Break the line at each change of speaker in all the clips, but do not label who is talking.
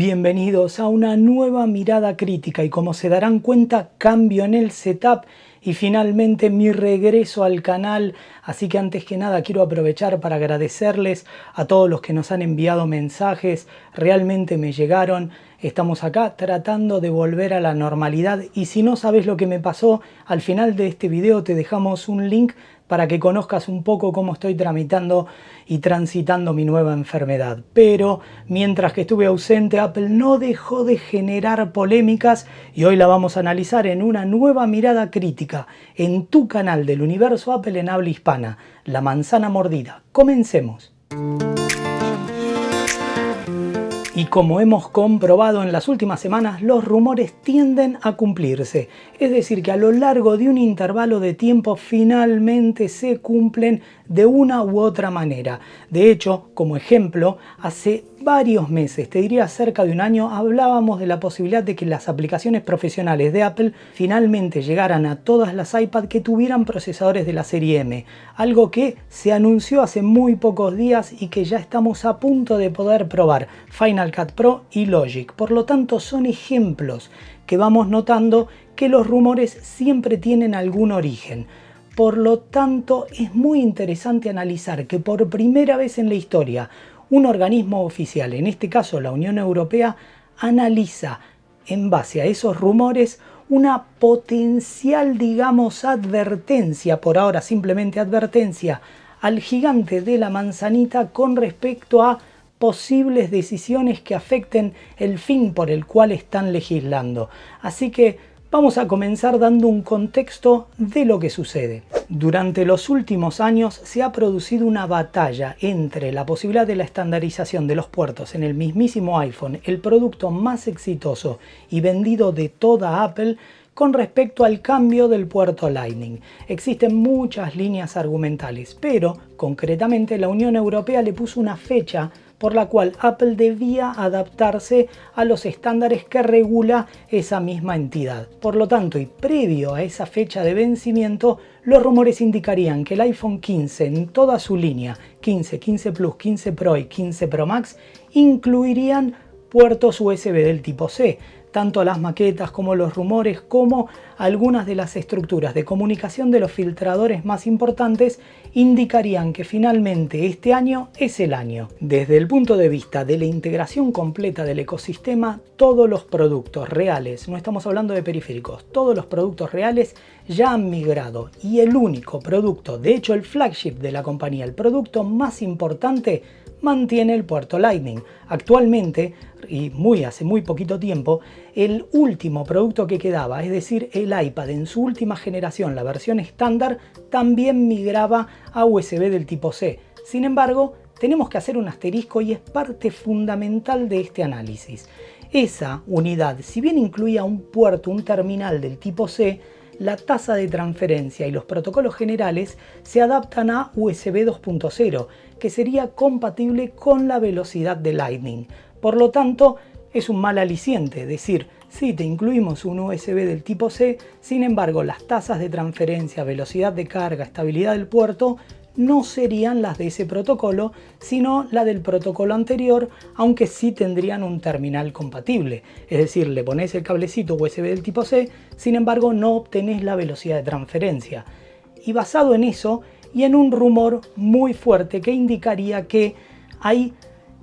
Bienvenidos a una nueva mirada crítica y como se darán cuenta, cambio en el setup y finalmente mi regreso al canal. Así que antes que nada quiero aprovechar para agradecerles a todos los que nos han enviado mensajes, realmente me llegaron. Estamos acá tratando de volver a la normalidad y si no sabes lo que me pasó, al final de este video te dejamos un link para que conozcas un poco cómo estoy tramitando y transitando mi nueva enfermedad. Pero mientras que estuve ausente, Apple no dejó de generar polémicas y hoy la vamos a analizar en una nueva mirada crítica en tu canal del Universo Apple en habla hispana, La Manzana Mordida. Comencemos. Y como hemos comprobado en las últimas semanas, los rumores tienden a cumplirse. Es decir, que a lo largo de un intervalo de tiempo finalmente se cumplen de una u otra manera. De hecho, como ejemplo, hace varios meses, te diría cerca de un año, hablábamos de la posibilidad de que las aplicaciones profesionales de Apple finalmente llegaran a todas las iPad que tuvieran procesadores de la serie M. Algo que se anunció hace muy pocos días y que ya estamos a punto de poder probar. Final Cut Pro y Logic. Por lo tanto, son ejemplos que vamos notando que los rumores siempre tienen algún origen. Por lo tanto, es muy interesante analizar que por primera vez en la historia un organismo oficial, en este caso la Unión Europea, analiza en base a esos rumores una potencial, digamos, advertencia, por ahora simplemente advertencia, al gigante de la manzanita con respecto a posibles decisiones que afecten el fin por el cual están legislando. Así que vamos a comenzar dando un contexto de lo que sucede. Durante los últimos años se ha producido una batalla entre la posibilidad de la estandarización de los puertos en el mismísimo iPhone, el producto más exitoso y vendido de toda Apple, con respecto al cambio del puerto Lightning. Existen muchas líneas argumentales, pero concretamente la Unión Europea le puso una fecha por la cual Apple debía adaptarse a los estándares que regula esa misma entidad. Por lo tanto, y previo a esa fecha de vencimiento, los rumores indicarían que el iPhone 15 en toda su línea, 15, 15 Plus, 15 Pro y 15 Pro Max, incluirían puertos USB del tipo C. Tanto las maquetas como los rumores como algunas de las estructuras de comunicación de los filtradores más importantes indicarían que finalmente este año es el año. Desde el punto de vista de la integración completa del ecosistema, todos los productos reales, no estamos hablando de periféricos, todos los productos reales ya han migrado y el único producto, de hecho el flagship de la compañía, el producto más importante, mantiene el puerto Lightning. Actualmente, y hace muy poquito tiempo, el último producto que quedaba, es decir, el iPad en su última generación, la versión estándar, también migraba a USB del tipo C. Sin embargo, tenemos que hacer un asterisco y es parte fundamental de este análisis. Esa unidad, si bien incluía un puerto, un terminal del tipo C, la tasa de transferencia y los protocolos generales se adaptan a USB 2.0, que sería compatible con la velocidad de Lightning. Por lo tanto, es un mal aliciente, es decir, sí, te incluimos un USB del tipo C, sin embargo, las tasas de transferencia, velocidad de carga, estabilidad del puerto, no serían las de ese protocolo, sino la del protocolo anterior, aunque sí tendrían un terminal compatible. Es decir, le pones el cablecito USB del tipo C, sin embargo no obtenés la velocidad de transferencia. Y basado en eso, y en un rumor muy fuerte que indicaría que hay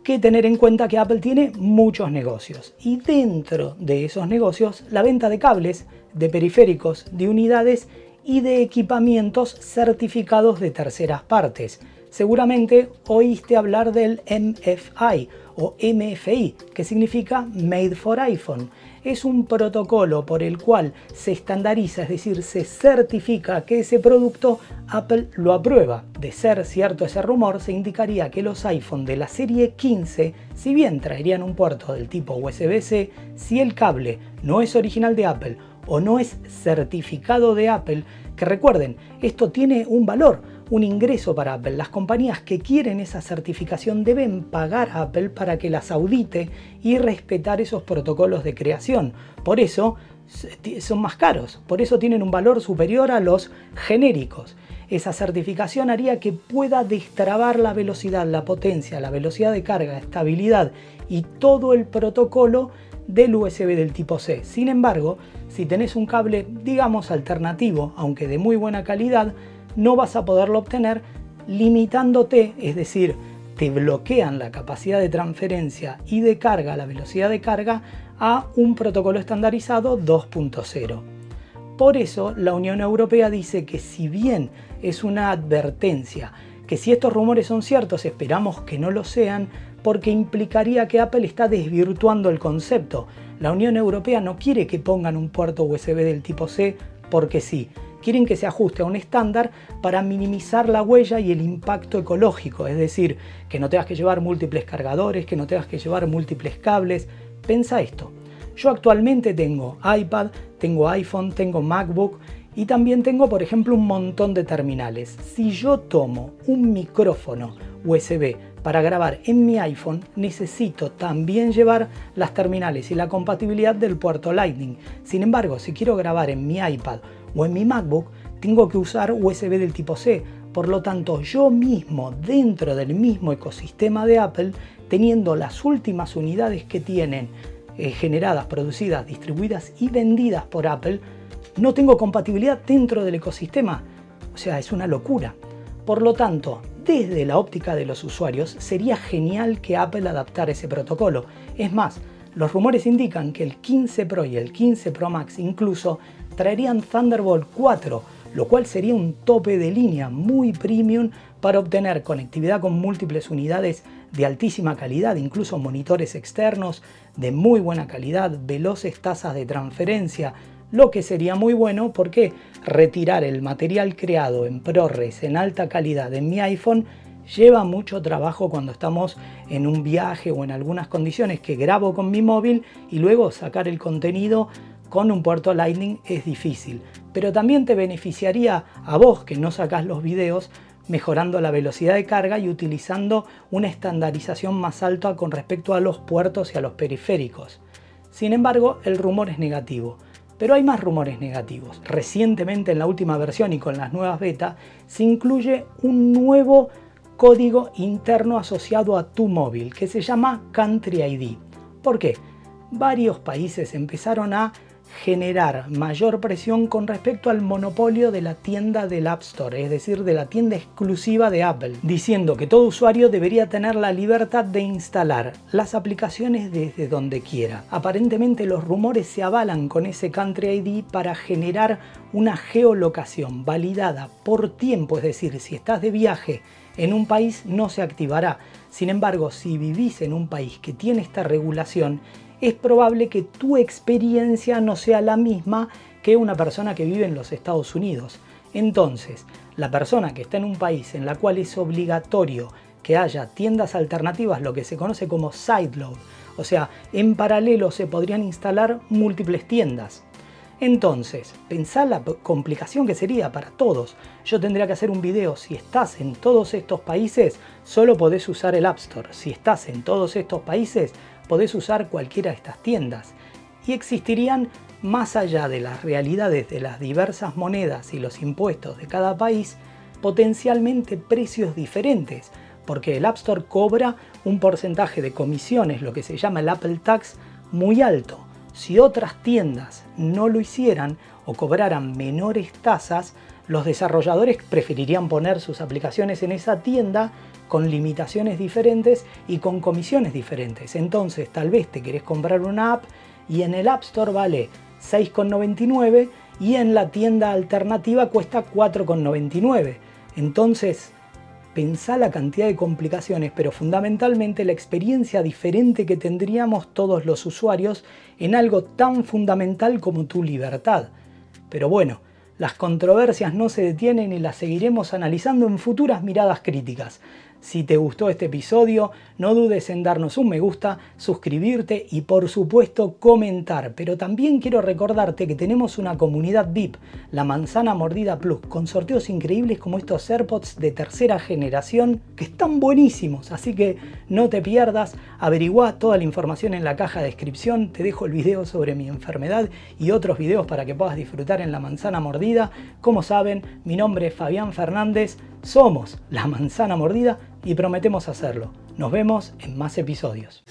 que tener en cuenta que Apple tiene muchos negocios. Y dentro de esos negocios, la venta de cables, de periféricos, de unidades y de equipamientos certificados de terceras partes. Seguramente oíste hablar del MFI o MFI, que significa Made for iPhone. Es un protocolo por el cual se estandariza, es decir, se certifica que ese producto Apple lo aprueba. De ser cierto ese rumor, se indicaría que los iPhone de la serie 15, si bien traerían un puerto del tipo USB-C, si el cable no es original de Apple o no es certificado de Apple, que recuerden, esto tiene un valor, un ingreso para Apple. Las compañías que quieren esa certificación deben pagar a Apple para que las audite y respetar esos protocolos de creación. Por eso son más caros, por eso tienen un valor superior a los genéricos. Esa certificación haría que pueda destrabar la velocidad, la potencia, la velocidad de carga, estabilidad y todo el protocolo del USB del tipo C. Sin embargo, si tenés un cable, digamos, alternativo, aunque de muy buena calidad, no vas a poderlo obtener, limitándote, es decir, te bloquean la capacidad de transferencia y de carga, la velocidad de carga, a un protocolo estandarizado 2.0. Por eso la Unión Europea dice que si bien es una advertencia, que si estos rumores son ciertos, esperamos que no lo sean, porque implicaría que Apple está desvirtuando el concepto. La Unión Europea no quiere que pongan un puerto USB del tipo C porque sí. Quieren que se ajuste a un estándar para minimizar la huella y el impacto ecológico, es decir, que no tengas que llevar múltiples cargadores, que no tengas que llevar múltiples cables. Pensa esto, yo actualmente tengo iPad, tengo iPhone, tengo MacBook y también tengo, por ejemplo, un montón de terminales. Si yo tomo un micrófono USB para grabar en mi iPhone, necesito también llevar las terminales y la compatibilidad del puerto Lightning. Sin embargo, si quiero grabar en mi iPad o en mi MacBook, tengo que usar USB del tipo C. Por lo tanto, yo mismo, dentro del mismo ecosistema de Apple, teniendo las últimas unidades que tienen generadas, producidas, distribuidas y vendidas por Apple, no tengo compatibilidad dentro del ecosistema. O sea, es una locura. Por lo tanto, desde la óptica de los usuarios, sería genial que Apple adaptara ese protocolo. Es más, los rumores indican que el 15 Pro y el 15 Pro Max incluso traerían Thunderbolt 4, lo cual sería un tope de línea muy premium para obtener conectividad con múltiples unidades de altísima calidad, incluso monitores externos de muy buena calidad, veloces tasas de transferencia, lo que sería muy bueno porque retirar el material creado en ProRes en alta calidad en mi iPhone lleva mucho trabajo cuando estamos en un viaje o en algunas condiciones que grabo con mi móvil y luego sacar el contenido con un puerto Lightning es difícil. Pero también te beneficiaría a vos que no sacás los videos mejorando la velocidad de carga y utilizando una estandarización más alta con respecto a los puertos y a los periféricos. Sin embargo, el rumor es negativo. Pero hay más rumores negativos. Recientemente en la última versión y con las nuevas beta se incluye un nuevo código interno asociado a tu móvil que se llama Country ID. ¿Por qué? Varios países empezaron a generar mayor presión con respecto al monopolio de la tienda del App Store, es decir, de la tienda exclusiva de Apple, diciendo que todo usuario debería tener la libertad de instalar las aplicaciones desde donde quiera. Aparentemente los rumores se avalan con ese Country ID para generar una geolocación validada por tiempo, es decir, si estás de viaje en un país no se activará. Sin embargo, si vivís en un país que tiene esta regulación, es probable que tu experiencia no sea la misma que una persona que vive en los Estados Unidos. Entonces, la persona que está en un país en la cual es obligatorio que haya tiendas alternativas, lo que se conoce como sideload, o sea, en paralelo se podrían instalar múltiples tiendas. Entonces, pensá la complicación que sería para todos. Yo tendría que hacer un video, si estás en todos estos países, solo podés usar el App Store. Si estás en todos estos países, podés usar cualquiera de estas tiendas. Y existirían, más allá de las realidades de las diversas monedas y los impuestos de cada país, potencialmente precios diferentes, porque el App Store cobra un porcentaje de comisiones, lo que se llama el Apple Tax, muy alto. Si otras tiendas no lo hicieran o cobraran menores tasas, los desarrolladores preferirían poner sus aplicaciones en esa tienda con limitaciones diferentes y con comisiones diferentes. Entonces tal vez te querés comprar una app y en el App Store vale 6,99 y en la tienda alternativa cuesta 4,99. Entonces pensá la cantidad de complicaciones, pero fundamentalmente la experiencia diferente que tendríamos todos los usuarios en algo tan fundamental como tu libertad. Pero bueno, las controversias no se detienen y las seguiremos analizando en futuras miradas críticas. Si te gustó este episodio, no dudes en darnos un me gusta, suscribirte y por supuesto comentar. Pero también quiero recordarte que tenemos una comunidad VIP, la Manzana Mordida Plus, con sorteos increíbles como estos AirPods de tercera generación que están buenísimos. Así que no te pierdas, averigua toda la información en la caja de descripción. Te dejo el video sobre mi enfermedad y otros videos para que puedas disfrutar en la Manzana Mordida. Como saben, mi nombre es Fabián Fernández, somos la Manzana Mordida y prometemos hacerlo. Nos vemos en más episodios.